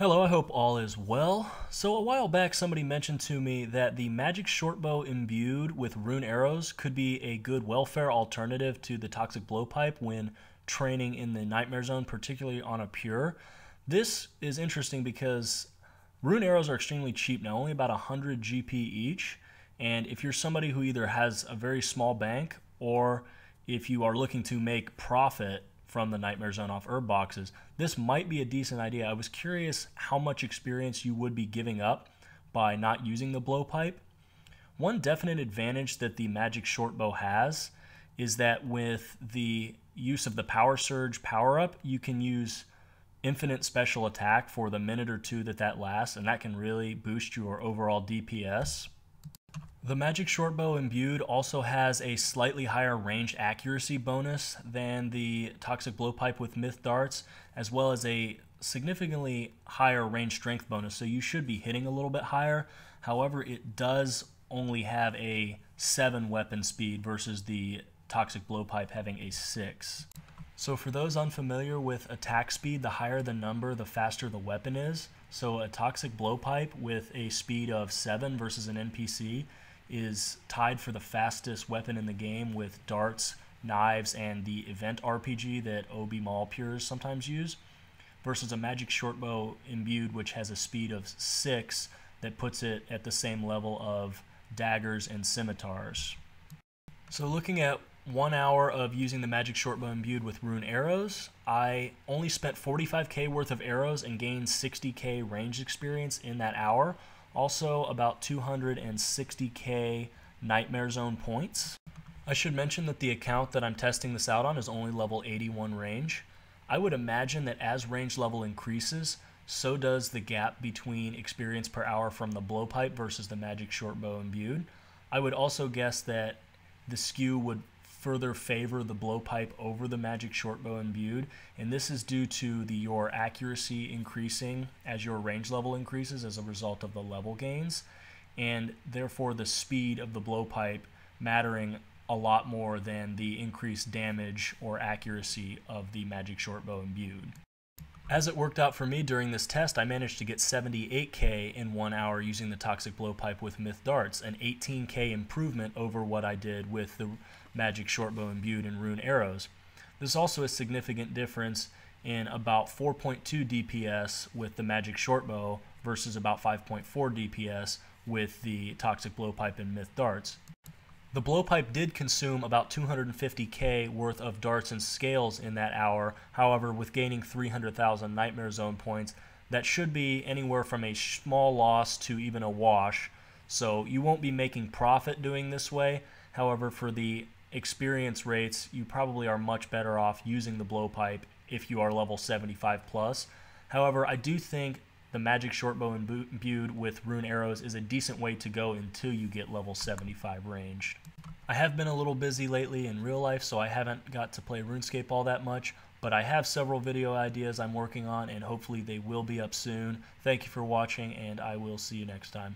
Hello, I hope all is well. So a while back somebody mentioned to me that the magic shortbow imbued with rune arrows could be a good welfare alternative to the toxic blowpipe when training in the nightmare zone, particularly on a pure. This is interesting because rune arrows are extremely cheap now, only about 100 GP each, and if you're somebody who either has a very small bank or if you are looking to make profit from the Nightmare Zone off herb boxes, this might be a decent idea. I was curious how much experience you would be giving up by not using the blowpipe. One definite advantage that the magic shortbow has is that with the use of the power surge power-up, you can use infinite special attack for the minute or two that lasts, and that can really boost your overall DPS. The magic shortbow imbued also has a slightly higher ranged accuracy bonus than the toxic blowpipe with myth darts, as well as a significantly higher range strength bonus, so you should be hitting a little bit higher. However, it does only have a 7 weapon speed versus the toxic blowpipe having a 6. So for those unfamiliar with attack speed, the higher the number, the faster the weapon is. So a toxic blowpipe with a speed of 7 versus an NPC is tied for the fastest weapon in the game with darts, knives, and the event RPG that OB Mall Pures sometimes use, versus a magic shortbow imbued which has a speed of 6 that puts it at the same level of daggers and scimitars. So looking at 1 hour of using the magic shortbow imbued with rune arrows, I only spent 45k worth of arrows and gained 60k range experience in that hour. Also about 260k Nightmare Zone points. I should mention that the account that I'm testing this out on is only level 81 range. I would imagine that as range level increases, so does the gap between experience per hour from the blowpipe versus the magic shortbow imbued. I would also guess that the skew would further favor the blowpipe over the magic shortbow imbued, and this is due to your accuracy increasing as your range level increases as a result of the level gains, and therefore the speed of the blowpipe mattering a lot more than the increased damage or accuracy of the magic shortbow imbued. As it worked out for me during this test, I managed to get 78k in 1 hour using the toxic blowpipe with myth darts, an 18k improvement over what I did with the magic shortbow imbued and rune arrows. There's also a significant difference in about 4.2 DPS with the magic shortbow versus about 5.4 DPS with the toxic blowpipe and myth darts. The blowpipe did consume about 250k worth of darts and scales in that hour. However, with gaining 300,000 Nightmare Zone points, that should be anywhere from a small loss to even a wash. So you won't be making profit doing this way. However, for the experience rates, you probably are much better off using the blowpipe if you are level 75 plus. However, I do think the magic shortbow imbued with rune arrows is a decent way to go until you get level 75 ranged. I have been a little busy lately in real life, so I haven't got to play RuneScape all that much, but I have several video ideas I'm working on, and hopefully they will be up soon. Thank you for watching, and I will see you next time.